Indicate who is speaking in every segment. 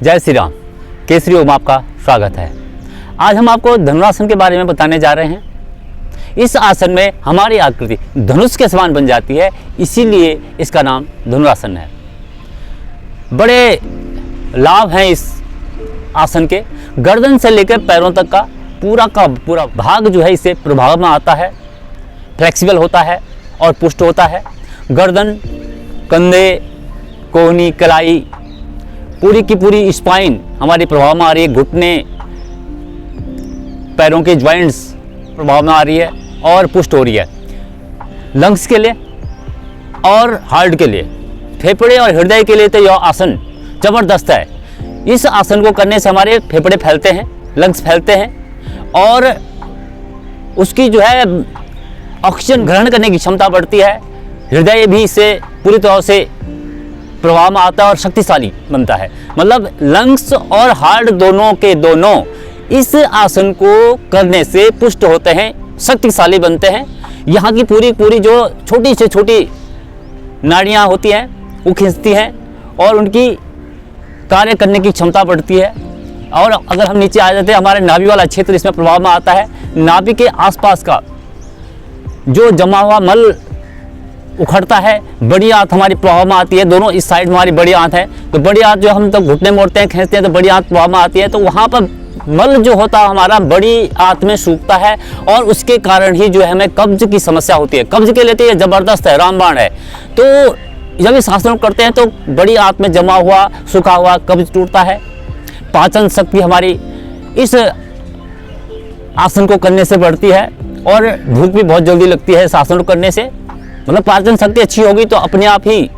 Speaker 1: जय श्री राम। केसरी ओम आपका स्वागत है। आज हम आपको धनुरासन के बारे में बताने जा रहे हैं। इस आसन में हमारी आकृति धनुष के समान बन जाती है, इसीलिए इसका नाम धनुरासन है। बड़े लाभ हैं इस आसन के। गर्दन से लेकर पैरों तक का पूरा भाग जो है इससे प्रभाव में आता है, फ्लेक्सिबल होता है और पुष्ट होता है। गर्दन, कंधे, कोहनी, कलाई, पूरी की पूरी स्पाइन हमारी प्रभाव में आ रही है। घुटने, पैरों के जॉइंट्स प्रभाव में आ रही है और पुष्ट हो रही है। लंग्स के लिए और हार्ट के लिए, फेफड़े और हृदय के लिए तो यह आसन ज़बरदस्त है। इस आसन को करने से हमारे फेफड़े फैलते हैं, लंग्स फैलते हैं और उसकी जो है ऑक्सीजन ग्रहण करने की क्षमता बढ़ती है। हृदय भी इससे पूरी तरह से प्रभाव में आता है और शक्तिशाली बनता है। मतलब लंग्स और हार्ट दोनों के दोनों इस आसन को करने से पुष्ट होते हैं, शक्तिशाली बनते हैं। यहाँ की पूरी जो छोटी से छोटी नाड़ियाँ होती हैं वो खींचती हैं और उनकी कार्य करने की क्षमता बढ़ती है। और अगर हम नीचे आ जाते हैं, हमारे नाभि वाला क्षेत्र इसमें प्रभाव में आता है। नाभि के आसपास का जो जमा हुआ मल उखड़ता है, बड़ी आंत हमारी प्रभाव में आती है। दोनों इस साइड में हमारी बड़ी आंत है, तो बड़ी आंत जो हम तब घुटने मोड़ते हैं, खींचते हैं, तो बड़ी आंत प्रभाव में आती है। तो वहाँ पर मल जो होता है हमारा बड़ी आंत में सूखता है और उसके कारण ही जो है हमें कब्ज की समस्या होती है। कब्ज के लिए तो ये ज़बरदस्त है, रामबाण है। तो जब इस आसन करते हैं तो बड़ी आंत में जमा हुआ सूखा हुआ कब्ज टूटता है। पाचन शक्ति हमारी इस आसन को करने से बढ़ती है और भूख भी बहुत जल्दी लगती है इस आसन को करने से। मतलब पाचन शक्ति अच्छी होगी तो अपने आप ही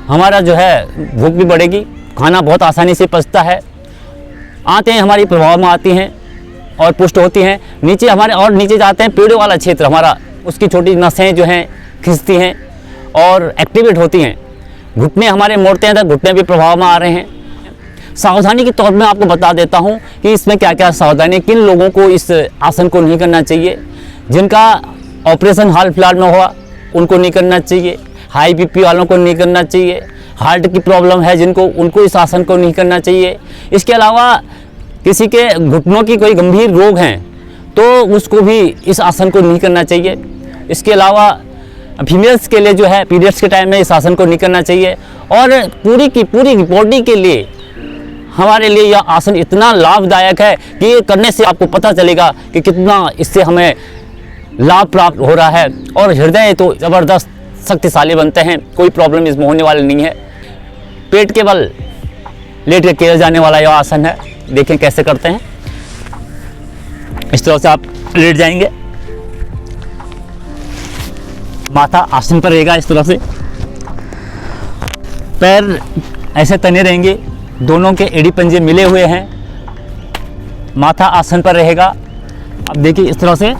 Speaker 1: हमारा जो है भूख भी बढ़ेगी, खाना बहुत आसानी से पचता है। आंतें हमारी प्रभाव में आती हैं और पुष्ट होती हैं। नीचे हमारे और नीचे जाते हैं, पेड़ों वाला क्षेत्र हमारा, उसकी छोटी नसें जो हैं खिंचती हैं और एक्टिवेट होती हैं। घुटने हमारे मोड़ते हैं तो घुटने भी प्रभाव में आ रहे हैं। सावधानी के तौर में आपको बता देता हूँ कि इसमें क्या क्या सावधानी, किन लोगों को इस आसन को नहीं करना चाहिए। जिनका ऑपरेशन हाल फिलहाल में हुआ उनको नहीं करना चाहिए, हाई बीपी वालों को नहीं करना चाहिए, हार्ट की प्रॉब्लम है जिनको, उनको इस आसन को नहीं करना चाहिए। इसके अलावा किसी के घुटनों की कोई गंभीर रोग हैं तो उसको भी इस आसन को नहीं करना चाहिए। इसके अलावा फीमेल्स के लिए जो है पीरियड्स के टाइम में इस आसन को नहीं करना चाहिए। और पूरी की पूरी बॉडी के लिए हमारे लिए यह आसन इतना लाभदायक है कि ये करने से आपको पता चलेगा कि कितना इससे हमें लाभ प्राप्त हो रहा है। और हृदय तो ज़बरदस्त शक्तिशाली बनते हैं, कोई प्रॉब्लम इसमें होने वाली नहीं है। पेट के बल लेट के किया जाने वाला यह आसन है। देखें कैसे करते हैं। इस तरह से आप लेट जाएंगे, माथा आसन पर रहेगा, इस तरह से पैर ऐसे तने रहेंगे, दोनों के एड़ी पंजे मिले हुए हैं, माथा आसन पर रहेगा। अब देखिए इस तरह से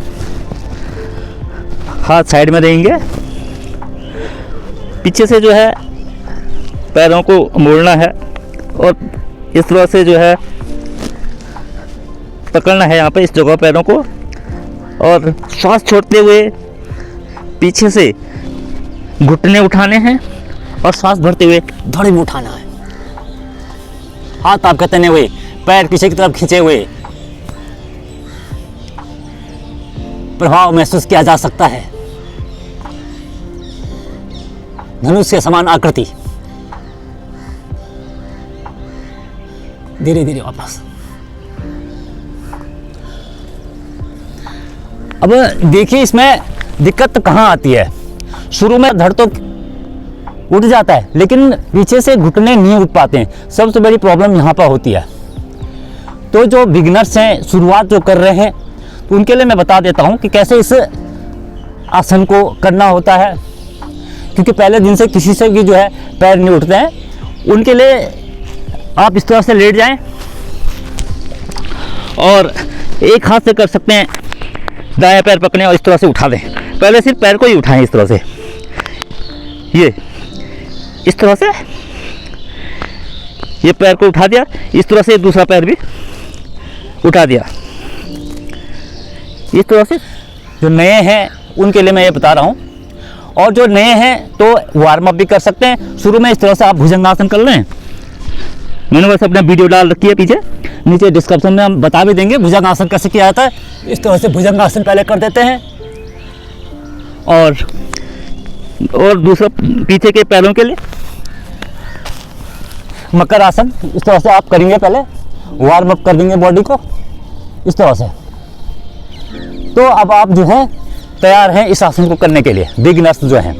Speaker 1: हाथ साइड में रहेंगे, पीछे से जो है पैरों को मोड़ना है और इस तरह से जो है पकड़ना है यहाँ पे इस जगह पैरों को, और श्वास छोड़ते हुए पीछे से घुटने उठाने हैं और श्वास भरते हुए धड़े में उठाना है। हाथ आपके तने हुए, पैर पीछे की तरफ खींचे हुए, प्रभाव महसूस किया जा सकता है। धनुष के समान आकृति, धीरे धीरे वापस। अब देखिए इसमें दिक्कत कहाँ आती है। शुरू में धड़ तो उठ जाता है लेकिन पीछे से घुटने नहीं उठ पाते हैं, सबसे बड़ी प्रॉब्लम यहाँ पर होती है। तो जो बिगिनर्स हैं, शुरुआत जो कर रहे हैं, तो उनके लिए मैं बता देता हूँ कि कैसे इस आसन को करना होता है। क्योंकि पहले दिन से किसी से भी जो है पैर नहीं उठते हैं। उनके लिए आप इस तरह से लेट जाएं और एक हाथ से कर सकते हैं, दायां पैर पकड़ें और इस तरह से उठा दें। पहले सिर्फ पैर को ही उठाएं इस तरह से, ये इस तरह से ये पैर को उठा दिया, इस तरह से दूसरा पैर भी उठा दिया। इस तरह से जो नए हैं उनके लिए मैं ये बता रहा हूँ। और जो नए हैं तो वार्म अप भी कर सकते हैं। शुरू में इस तरह से आप भुजंगासन कर लें। मैंने वैसे अपना वीडियो डाल रखी है पीछे, नीचे डिस्क्रिप्शन में हम बता भी देंगे भुजंगासन कैसे किया जाता है। इस तरह से भुजंगासन पहले कर देते हैं और दूसरा पीछे के पैरों के लिए मकर आसन इस तरह से आप करेंगे। पहले वार्म अप कर देंगे बॉडी को इस तरह से। तो अब आप जो है तैयार हैं इस आसन को करने के लिए, बिगिनर्स जो हैं।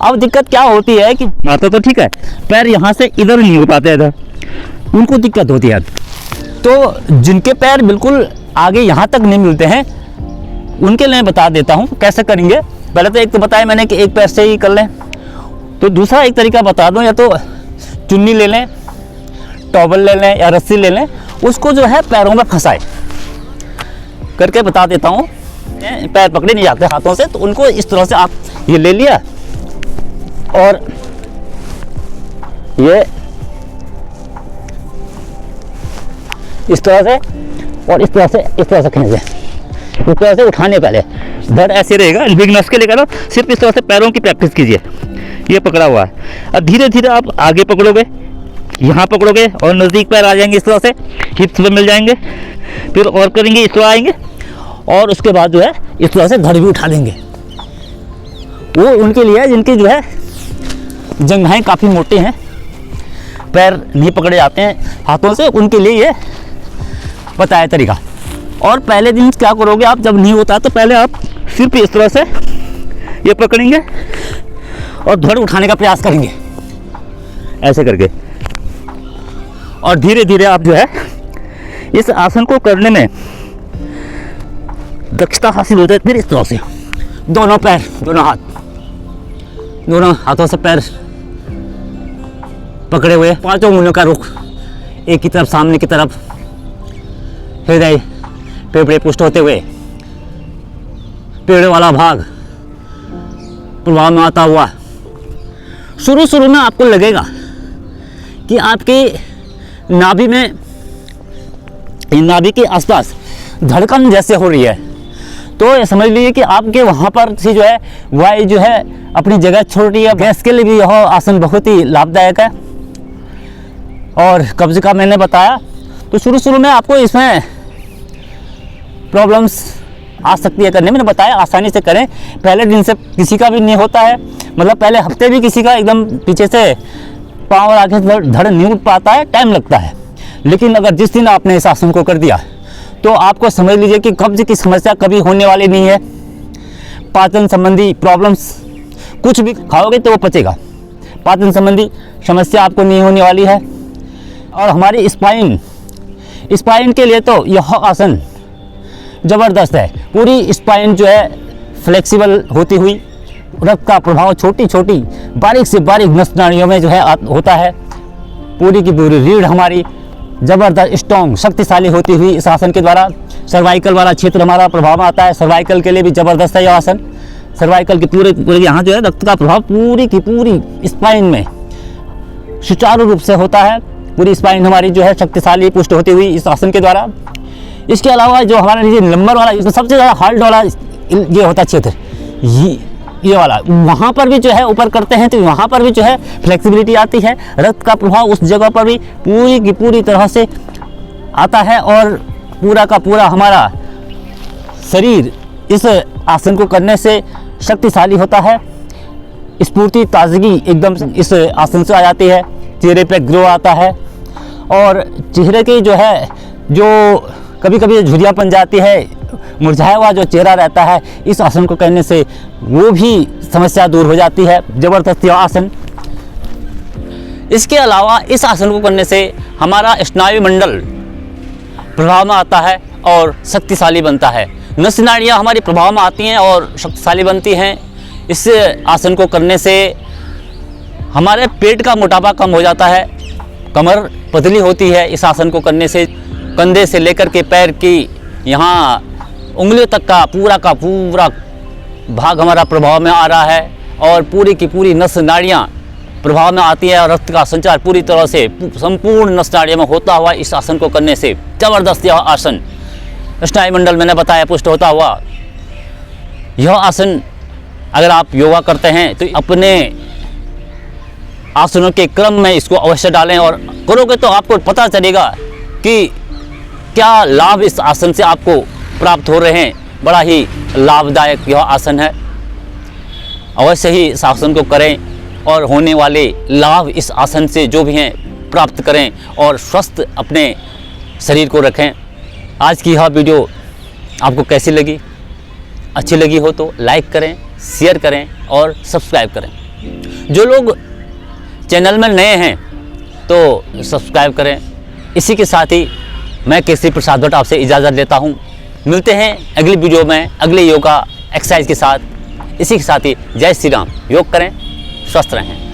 Speaker 1: अब दिक्कत क्या होती है कि आता तो ठीक है, पैर यहाँ से इधर नहीं हो पाते, इधर उनको दिक्कत होती है। तो जिनके पैर बिल्कुल आगे यहाँ तक नहीं मिलते हैं उनके लिए बता देता हूँ कैसे करेंगे। पहले तो एक तो बताया मैंने कि एक पैर से ही कर लें, तो दूसरा एक तरीका बता दूँ, या तो चुन्नी ले लें, टॉवल ले लें या रस्सी ले लें, उसको जो है पैरों में फंसाए करके बता देता हूँ। पैर पकड़े नहीं जाते हाथों से, तो उनको इस तरह से आप ये ले लिया और ये इस तरह से और इस तरह से खींचे, इस तरह से उठाने। पहले धड़ ऐसे रहेगा, बिगिनर्स के लिए करो, सिर्फ इस तरह से पैरों की प्रैक्टिस कीजिए। ये पकड़ा हुआ है। अब धीरे धीरे आप आगे पकड़ोगे, यहाँ पकड़ोगे और नज़दीक पैर आ जाएंगे, इस तरह से हिप्स में मिल जाएंगे। फिर और करेंगे, इस तरह आएंगे और उसके बाद जो है इस तरह से धड़ भी उठा देंगे। वो उनके लिए है जिनकी जो है जंघाएं काफ़ी मोटी हैं, पैर नहीं पकड़े जाते हैं हाथों से, उनके लिए ये बताया तरीका। और पहले दिन क्या करोगे आप, जब नहीं होता तो पहले आप सिर्फ इस तरह से ये पकड़ेंगे और धड़ उठाने का प्रयास करेंगे ऐसे करके। और धीरे धीरे आप जो है इस आसन को करने में दक्षता हासिल होती है। फिर इस तरह से दोनों पैर, दोनों हाथों से पैर पकड़े हुए, पांचों उंगलियों का रुख एक की तरफ, सामने की तरफ, हृदय फेफड़े पुष्ट होते हुए, पेड़ वाला भाग प्रभाव में आता हुआ। शुरू में आपको लगेगा कि आपकी नाभि के आसपास धड़कन जैसे हो रही है, तो ये समझ लीजिए कि आपके वहाँ पर से जो है वायु जो है अपनी जगह छोड़ रही है। गैस के लिए भी यह आसन बहुत ही लाभदायक है। और कब्ज का मैंने बताया, तो शुरू में आपको इसमें प्रॉब्लम्स आ सकती है करने में। मैंने बताया आसानी से करें, पहले दिन से किसी का भी नहीं होता है, मतलब पहले हफ्ते भी किसी का एकदम पीछे से पाँव और आगे धड़ नहीं उठ पाता है, टाइम लगता है। लेकिन अगर जिस दिन आपने इस आसन को कर दिया तो आपको समझ लीजिए कि कब्ज की समस्या कभी होने वाली नहीं है। पाचन संबंधी प्रॉब्लम्स, कुछ भी खाओगे तो वो पचेगा, पाचन संबंधी समस्या आपको नहीं होने वाली है। और हमारी स्पाइन के लिए तो यह आसन ज़बरदस्त है। पूरी स्पाइन जो है फ्लेक्सिबल होती हुई, रक्त का प्रभाव छोटी छोटी बारीक से बारीक नस नाड़ियों में जो है होता है। पूरी की पूरी रीढ़ हमारी ज़बरदस्त स्ट्रॉन्ग शक्तिशाली होती हुई इस आसन के द्वारा सर्वाइकल वाला क्षेत्र हमारा प्रभाव में आता है। सर्वाइकल के लिए भी ज़बरदस्त है यह आसन। सर्वाइकल के पूरे यहाँ जो है रक्त का प्रभाव पूरी की पूरी स्पाइन में सुचारू रूप से होता है। पूरी स्पाइन हमारी जो है शक्तिशाली पुष्ट होती हुई इस आसन के द्वारा। इसके अलावा जो हमारा नीचे नंबर वाला, इसमें सबसे ज़्यादा हार्ड वाला ये होता है क्षेत्र, ये वाला, वहाँ पर भी जो है ऊपर करते हैं तो वहाँ पर भी जो है फ्लेक्सिबिलिटी आती है। रक्त का प्रभाव उस जगह पर भी पूरी की पूरी तरह से आता है और पूरा का पूरा हमारा शरीर इस आसन को करने से शक्तिशाली होता है। स्फूर्ति, ताजगी एकदम इस आसन से आ जाती है। चेहरे पे ग्लो आता है और चेहरे की जो है, जो कभी कभी झुर्रियाँपन जाती है, मुरझाया हुआ जो चेहरा रहता है, इस आसन को करने से वो भी समस्या दूर हो जाती है। ज़बरदस्त यह आसन। इसके अलावा इस आसन को करने से हमारा स्नायु मंडल प्रभाव में आता है और शक्तिशाली बनता है। नस नाड़ियाँ हमारी प्रभाव में आती हैं और शक्तिशाली बनती हैं। इस आसन को करने से हमारे पेट का मोटापा कम हो जाता है, कमर पतली होती है। इस आसन को करने से कंधे से लेकर के पैर की यहाँ उंगलियों तक का पूरा भाग हमारा प्रभाव में आ रहा है और पूरी की पूरी नस नाड़ियाँ प्रभाव में आती है और रक्त का संचार पूरी तरह से संपूर्ण नस नाड़ियों में होता हुआ इस आसन को करने से ज़बरदस्त यह आसन स्नायु मंडल मैंने बताया पुष्ट होता हुआ। यह आसन अगर आप योगा करते हैं तो अपने आसनों के क्रम में इसको अवश्य डालें, और करोगे तो आपको पता चलेगा कि क्या लाभ इस आसन से आपको प्राप्त हो रहे हैं। बड़ा ही लाभदायक यह आसन है, अवश्य ही इस आसन को करें और होने वाले लाभ इस आसन से जो भी हैं प्राप्त करें और स्वस्थ अपने शरीर को रखें। आज की यह वीडियो आपको कैसी लगी? अच्छी लगी हो तो लाइक करें, शेयर करें और सब्सक्राइब करें। जो लोग चैनल में नए हैं तो सब्सक्राइब करें। इसी के साथ ही मैं केसरी प्रसाद भट्ट आपसे इजाज़त लेता हूँ। मिलते हैं अगली वीडियो में अगले योगा एक्सरसाइज के साथ। इसी के साथ ही जय श्री राम। योग करें, स्वस्थ रहें।